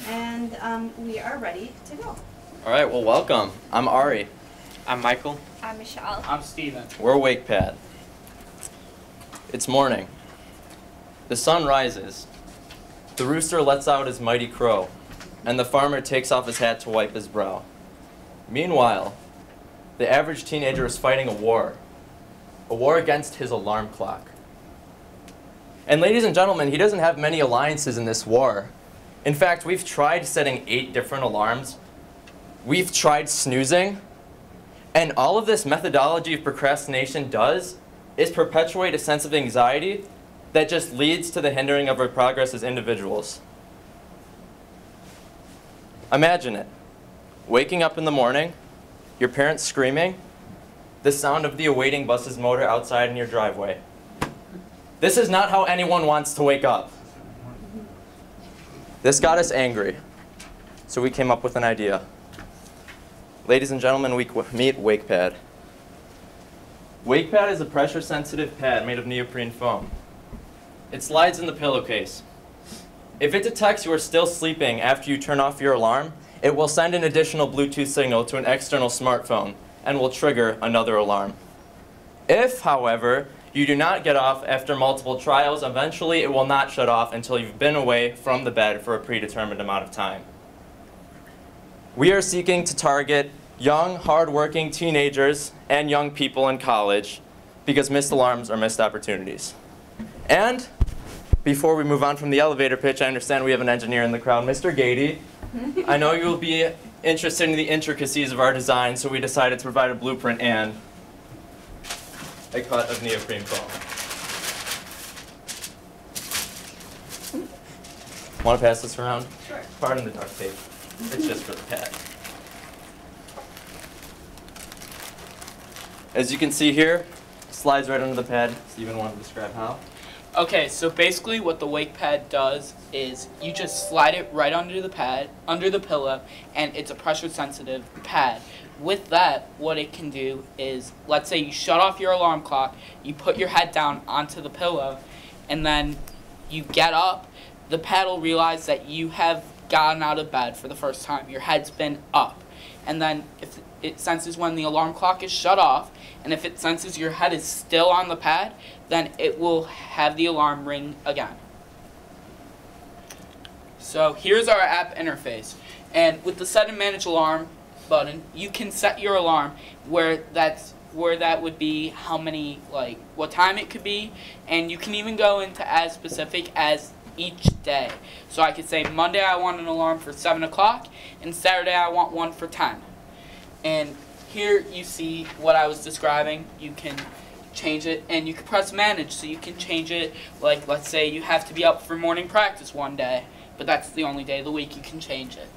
and we are ready to go. All right, well, welcome. I'm Ari. I'm Michael. I'm Michelle. I'm Steven. We're WakePad. It's morning. The sun rises. The rooster lets out his mighty crow, and the farmer takes off his hat to wipe his brow. Meanwhile, the average teenager is fighting a war against his alarm clock. And ladies and gentlemen, he doesn't have many alliances in this war. In fact, we've tried setting 8 different alarms. We've tried snoozing. And all of this methodology of procrastination does is perpetuate a sense of anxiety that just leads to the hindering of our progress as individuals. Imagine it. Waking up in the morning, your parents screaming, the sound of the awaiting bus's motor outside in your driveway. This is not how anyone wants to wake up. This got us angry, so we came up with an idea. Ladies and gentlemen, meet WakePad. WakePad is a pressure-sensitive pad made of neoprene foam. It slides in the pillowcase. If it detects you are still sleeping after you turn off your alarm, it will send an additional Bluetooth signal to an external smartphone and will trigger another alarm. If, however, you do not get off after multiple trials, eventually it will not shut off until you've been away from the bed for a predetermined amount of time. We are seeking to target young, hard-working teenagers and young people in college because missed alarms are missed opportunities. And before we move on from the elevator pitch, I understand we have an engineer in the crowd, Mr. Gady. I know you'll be interested in the intricacies of our design, so we decided to provide a blueprint and a cut of neoprene foam. Want to pass this around? Sure. Pardon the duct tape. It's just for the pad. As you can see here, slides right under the pad. Steven wanted to describe how. Okay, so basically what the WakePad does is you just slide it right under the pad, under the pillow, and it's a pressure-sensitive pad. With that, what it can do is, let's say you shut off your alarm clock, you put your head down onto the pillow, and then you get up, the pad will realize that you have gotten out of bed for the first time. Your head's been up. And then if it senses when the alarm clock is shut off, and if it senses your head is still on the pad, then it will have the alarm ring again. So here's our app interface. And with the Set and Manage Alarm button, you can set your alarm where that would be how many, like, what time it could be, and you can even go into as specific as each day. So I could say Monday I want an alarm for 7 o'clock, and Saturday I want one for 10. And here you see what I was describing. You can change it, and you can press manage, so you can change it. Like, let's say you have to be up for morning practice one day, but that's the only day of the week you can change it.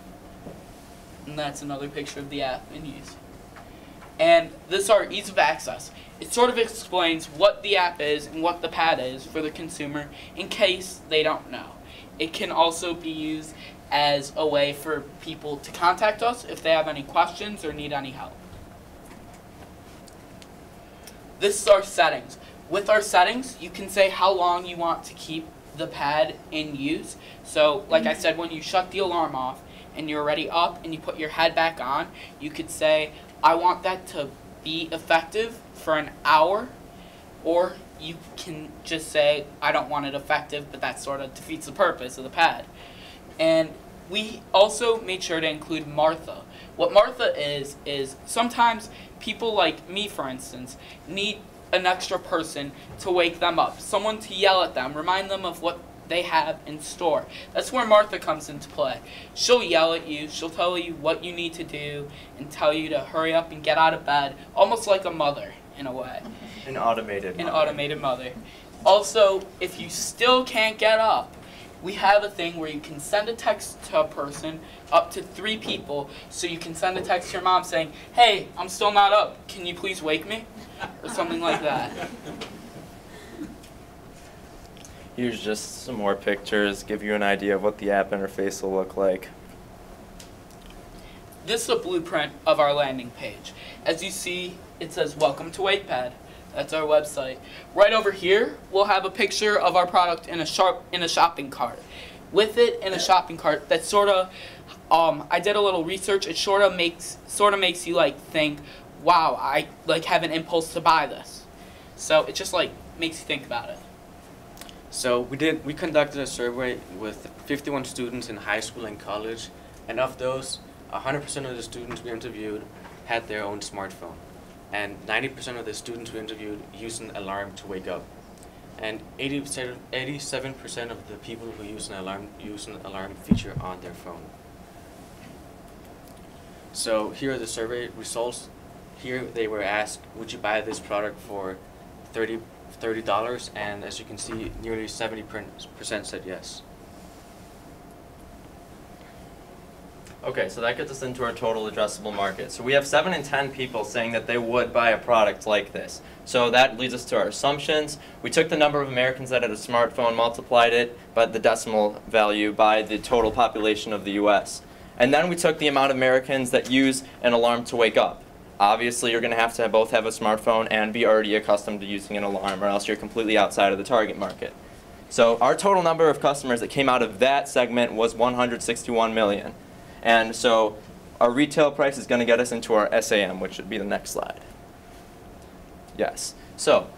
And that's another picture of the app in use. And this is our ease of access. It sort of explains what the app is and what the pad is for the consumer in case they don't know. It can also be used as a way for people to contact us if they have any questions or need any help. This is our settings. With our settings, you can say how long you want to keep the pad in use. So, like I said, when you shut the alarm off and you're already up and you put your head back on, you could say, I want that to be effective for an hour, or you can just say, I don't want it effective, but that sort of defeats the purpose of the pad. And we also made sure to include Martha. What Martha is sometimes people like me, for instance, need an extra person to wake them up, someone to yell at them, remind them of what they have in store. That's where Martha comes into play. She'll yell at you, she'll tell you what you need to do, and tell you to hurry up and get out of bed, almost like a mother, in a way. An automated mother. Also, if you still can't get up, we have a thing where you can send a text to a person, up to 3 people, so you can send a text to your mom saying, hey, I'm still not up, can you please wake me? Or something like that. Here's just some more pictures, give you an idea of what the app interface will look like. This is a blueprint of our landing page. As you see, it says, welcome to WakePad. That's our website. Right over here, we'll have a picture of our product in a shopping cart. with it in a shopping cart, that sort of, I did a little research. It sort of makes you like think, wow, I like have an impulse to buy this. So it just like makes you think about it. So we conducted a survey with 51 students in high school and college, and of those, 100% of the students we interviewed had their own smartphone, and 90% of the students we interviewed used an alarm to wake up, and 87% of the people who use an alarm feature on their phone. So here are the survey results. Here they were asked, would you buy this product for $30, and as you can see, nearly 70% said yes. Okay, so that gets us into our total addressable market. So we have 7 in 10 people saying that they would buy a product like this. So that leads us to our assumptions. We took the number of Americans that had a smartphone, multiplied it by the decimal value by the total population of the US. And then we took the amount of Americans that use an alarm to wake up. Obviously, you're going to have both have a smartphone and be already accustomed to using an alarm, or else you're completely outside of the target market. So our total number of customers that came out of that segment was 161 million. And so our retail price is going to get us into our SAM, which should be the next slide. Yes. So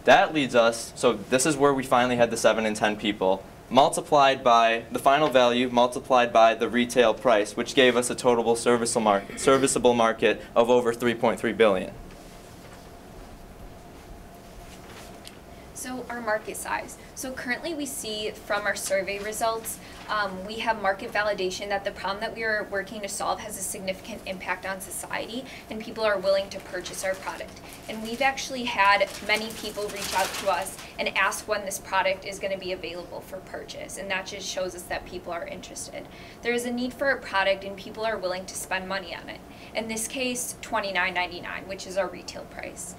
that leads us, so this is where we finally had the 7 in 10 people, multiplied by the final value, multiplied by the retail price, which gave us a total serviceable market of over 3.3 billion. So our market size. So currently we see from our survey results, we have market validation that the problem that we are working to solve has a significant impact on society, and people are willing to purchase our product. And we've actually had many people reach out to us and ask when this product is going to be available for purchase, and that just shows us that people are interested. There is a need for a product and people are willing to spend money on it. In this case, $29.99, which is our retail price.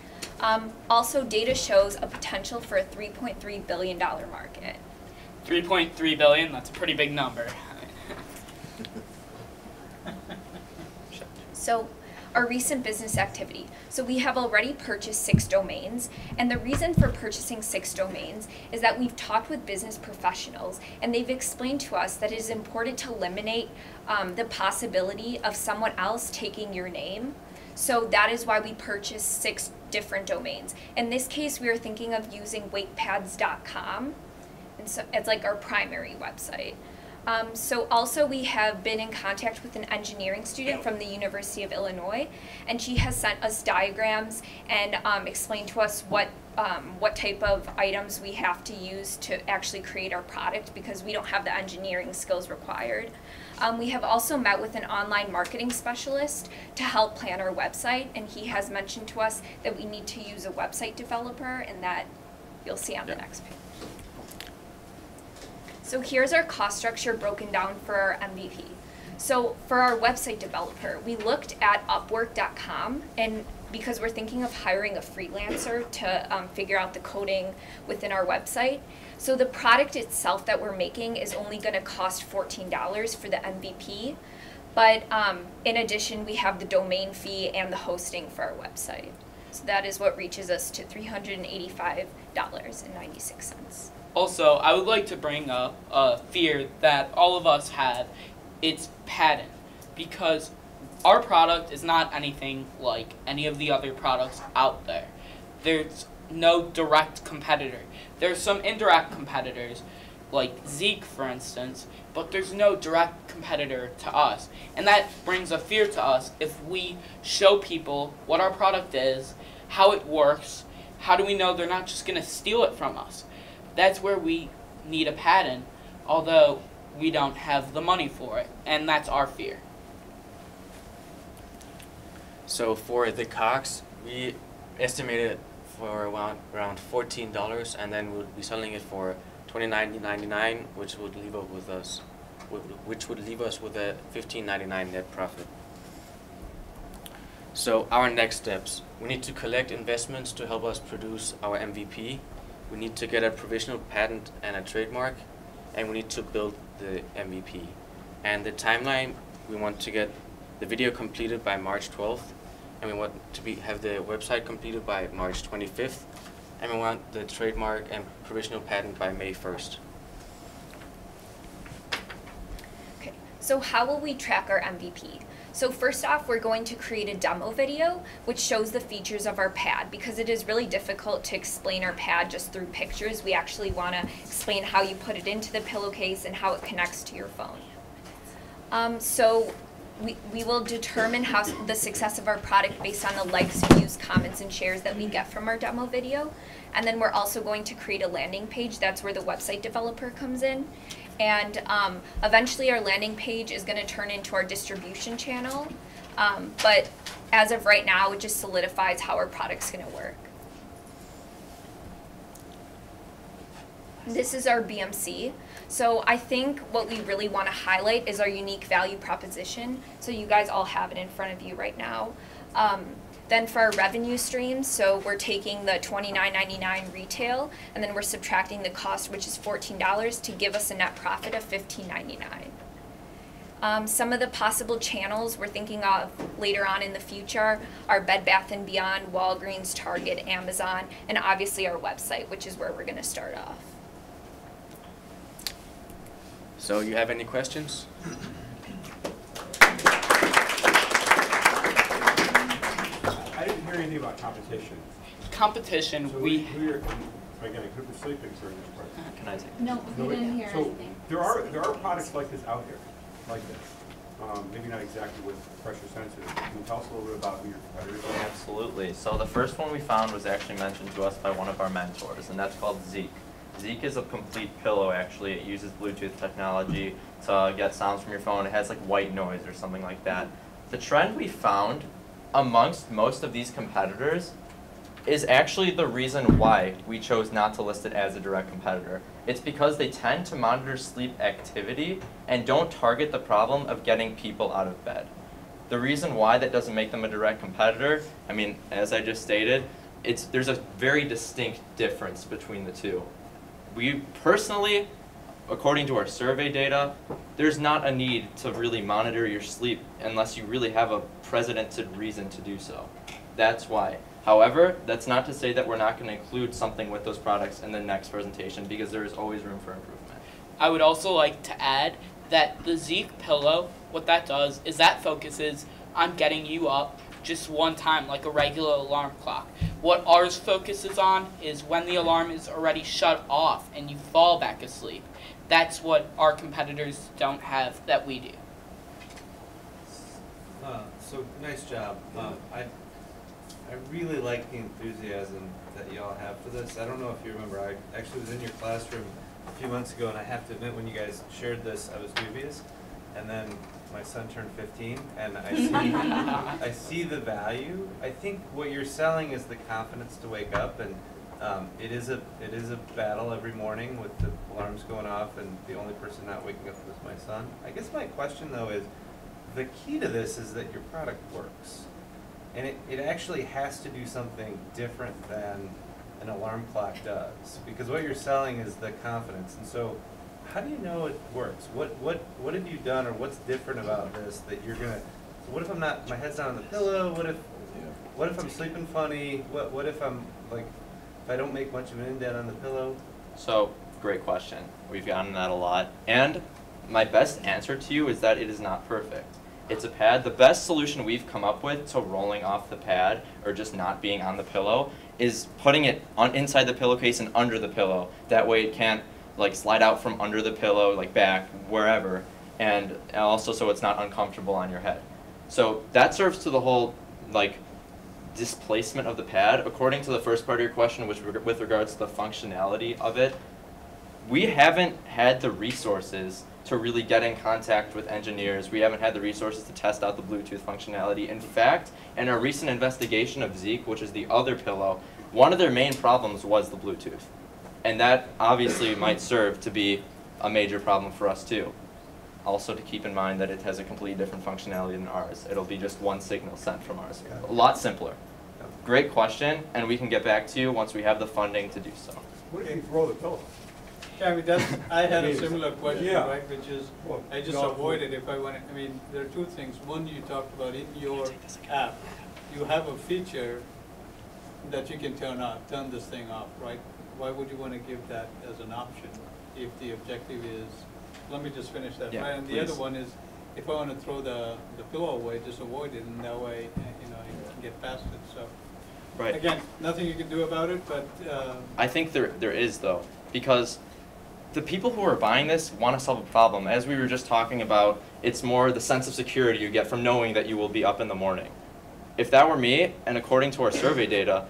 Also, data shows a potential for a $3.3 billion market. 3.3 billion, that's a pretty big number. So, our recent business activity. So we have already purchased 6 domains, and the reason for purchasing 6 domains is that we've talked with business professionals, and they've explained to us that it is important to eliminate the possibility of someone else taking your name. So that is why we purchased 6 different domains. In this case, we are thinking of using wakepads.com, and so it's like our primary website. So also we have been in contact with an engineering student from the University of Illinois, and she has sent us diagrams and explained to us what type of items we have to use to actually create our product, because we don't have the engineering skills required. We have also met with an online marketing specialist to help plan our website, and he has mentioned to us that we need to use a website developer, and that you'll see on the next page. So here's our cost structure broken down for our MVP. So for our website developer, we looked at Upwork.com, and because we're thinking of hiring a freelancer to figure out the coding within our website. So the product itself that we're making is only going to cost $14 for the MVP, but in addition we have the domain fee and the hosting for our website. So that is what reaches us to $385.96. Also, I would like to bring up a fear that all of us have. It's patent, because our product is not anything like any of the other products out there. There's no direct competitor. There's some indirect competitors, like Zeke, for instance, but there's no direct competitor to us. And that brings a fear to us if we show people what our product is, how it works. How do we know they're not just going to steal it from us? That's where we need a patent, although we don't have the money for it, and that's our fear. So for the COGS, we estimated for around $14, and then we'll be selling it for $29.99, which would leave us with a $15.99 net profit. So our next steps: we need to collect investments to help us produce our MVP. We need to get a provisional patent and a trademark, and we need to build the MVP. And the timeline: we want to get the video completed by March 12th, and we want to have the website completed by March 25th, and we want the trademark and provisional patent by May 1st. So how will we track our MVP? So first off, we're going to create a demo video which shows the features of our pad, because it is really difficult to explain our pad just through pictures. We actually want to explain how you put it into the pillowcase and how it connects to your phone. So we will determine how the success of our product based on the likes, views, comments, and shares that we get from our demo video. And then we're also going to create a landing page. That's where the website developer comes in. And eventually our landing page is going to turn into our distribution channel. But as of right now, it just solidifies how our product's going to work. This is our BMC. So I think what we really want to highlight is our unique value proposition. So you guys all have it in front of you right now. Then for our revenue streams, so we're taking the $29.99 retail, and then we're subtracting the cost, which is $14, to give us a net profit of $15.99. Some of the possible channels we're thinking of later on in the future are Bed Bath & Beyond, Walgreens, Target, Amazon, and obviously our website, which is where we're going to start off. So you have any questions? I didn't hear anything about competition. Competition, So we again, I could be sleeping during this part. Can I take? No, we didn't hear So anything. there are products like this out there, like this. Maybe not exactly with pressure sensitive. Can you tell us a little bit about who your competitors are? Absolutely. So the first one we found was actually mentioned to us by one of our mentors, and that's called Zeek. Zeek is a complete pillow, actually. It uses Bluetooth technology to get sounds from your phone. It has like white noise or something like that. The trend we found amongst most of these competitors is actually the reason why we chose not to list it as a direct competitor. It's because they tend to monitor sleep activity and don't target the problem of getting people out of bed. The reason why that doesn't make them a direct competitor, I mean, as I just stated, there's a very distinct difference between the two. We personally, according to our survey data, there's not a need to really monitor your sleep unless you really have a precedented reason to do so. That's why. However, that's not to say that we're not going to include something with those products in the next presentation, because there is always room for improvement. I would also like to add that the Zeek pillow, what that does is that focuses on getting you up just one time, like a regular alarm clock. What ours focuses on is when the alarm is already shut off and you fall back asleep. That's what our competitors don't have that we do. So nice job. I really like the enthusiasm that y'all have for this. I don't know if you remember, I actually was in your classroom a few months ago, and I have to admit, when you guys shared this, I was dubious. And then my son turned 15, and I see the value. I think what you're selling is the confidence to wake up, and it is a battle every morning with the alarms going off, and the only person not waking up is my son. I guess my question though is, the key to this is that your product works. And it actually has to do something different than an alarm clock does, because what you're selling is the confidence. And so, how do you know it works? What have you done, or what's different about this that you're gonna? So what if I'm not? My head's not on the pillow. What if I'm sleeping funny? What if I'm like, if I don't make much of an indent on the pillow? So, great question. We've gotten that a lot. And my best answer to you is that it is not perfect. It's a pad. The best solution we've come up with to rolling off the pad, or just not being on the pillow, is putting it inside the pillowcase and under the pillow. That way it can't like slide out from under the pillow, like back, wherever, and also so it's not uncomfortable on your head. So that serves to the whole like displacement of the pad. According to the first part of your question, which with regards to the functionality of it, we haven't had the resources to really get in contact with engineers. We haven't had the resources to test out the Bluetooth functionality. In fact, in our recent investigation of Zeek, which is the other pillow, one of their main problems was the Bluetooth. And that obviously might serve to be a major problem for us too. Also to keep in mind that it has a completely different functionality than ours. It'll be just one signal sent from ours. A lot simpler. Great question, and we can get back to you once we have the funding to do so. What if you throw the pillow? Yeah, I mean, I had a similar question, Yeah. right, which is, Well, I just no, avoided if I wanted, I mean, there are two things. One, you talked about in your app, you have a feature that you can turn this thing off, right? Why would you want to give that as an option if the objective is, let me just finish that. Yeah, Right, and the other please. one is, if I want to throw the pillow away, just avoid it, and that way, you know, you can get past it, so. Right. Again, nothing you can do about it, but, I think there is though, because the people who are buying this want to solve a problem. As we were just talking about, it's more the sense of security you get from knowing that you will be up in the morning. If that were me, and according to our survey data,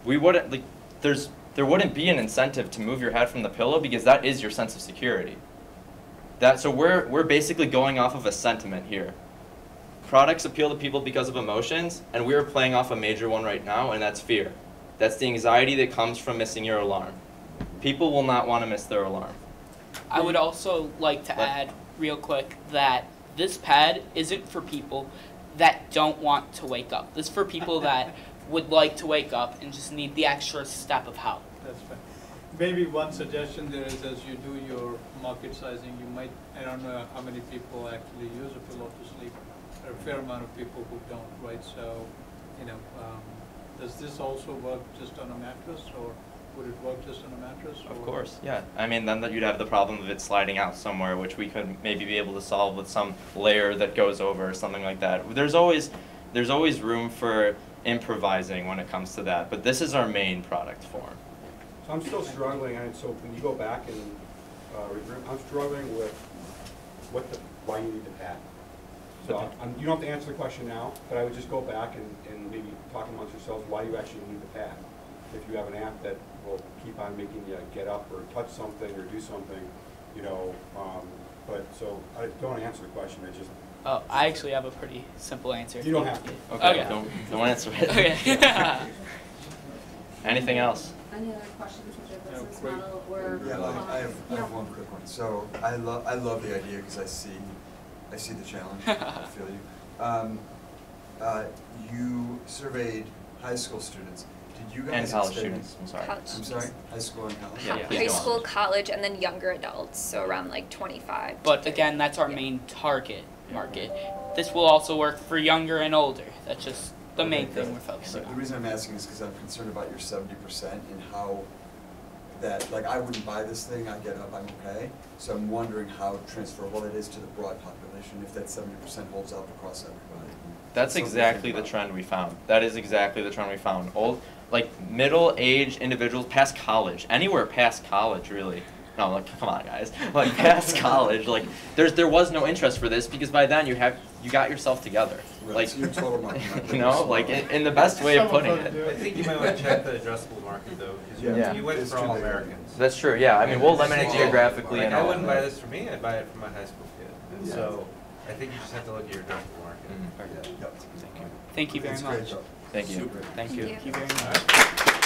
we wouldn't like there wouldn't be an incentive to move your head from the pillow because that is your sense of security. So we're basically going off of a sentiment here. Products appeal to people because of emotions, and we're playing off a major one right now, and that's fear. That's the anxiety that comes from missing your alarm. People will not want to miss their alarm. I would also like to add real quick that this pad isn't for people that don't want to wake up. This is for people that would like to wake up and just need the extra step of how. that's fine. Maybe one suggestion there is, as you do your market sizing, you might, I don't know how many people actually use a pillow to sleep. There are a fair amount of people who don't, right? So, you know, does this also work just on a mattress, or would it work just on a mattress? Of or? course, yeah. I mean, then you'd have the problem of it sliding out somewhere, which we could maybe be able to solve with some layer that goes over or something like that. There's always room for improvising when it comes to that, but this is our main product form. So I'm still struggling, and so when you go back and I'm struggling with why you need the pad. So you don't have to answer the question now, but I would just go back and maybe talk amongst yourselves, why do you actually need the pad? If you have an app that will keep on making you get up or touch something or do something, you know, but so I don't answer the question, I just. Oh, I actually have a pretty simple answer. You don't have to. Okay, Okay. don't answer it. Okay. Anything else? Any other questions with your No, business great. model or? Yeah, I have one quick one. So I love the idea because I see the challenge. I feel you. You surveyed high school students. Did you guys And college extend- students, I'm sorry. College I'm sorry, high school and college. Yeah, High school, college, and then younger adults, so around like 25. But again, that's our main target market. This will also work for younger and older. That's just the main thing we're focusing The on. reason I'm asking is because I'm concerned about your 70% and how that, like, I wouldn't buy this thing, I get up, I'm okay. So I'm wondering how transferable it is to the broad population, if that 70% holds up across everybody. That's Something to exactly think the about. trend we found. That is exactly the trend we found. Like middle-aged individuals past college, anywhere past college, really. No, like come on, guys. Like past college, like there was no interest for this because by then you got yourself together. Right, Like so your total market you know, like in the best way of putting it. I think you might want to check the addressable market though, because Yeah. you went It's for too all big. Americans. That's true. Yeah, I mean we'll limit it geographically Like and I all. wouldn't buy this for me, I'd buy it for my high school kid. And Yeah. so I think you just have to look at your addressable market. Mhm. Yep. Thank you very It's great, much. though. Thank you. Super. Thank you. Thank Thank you very much.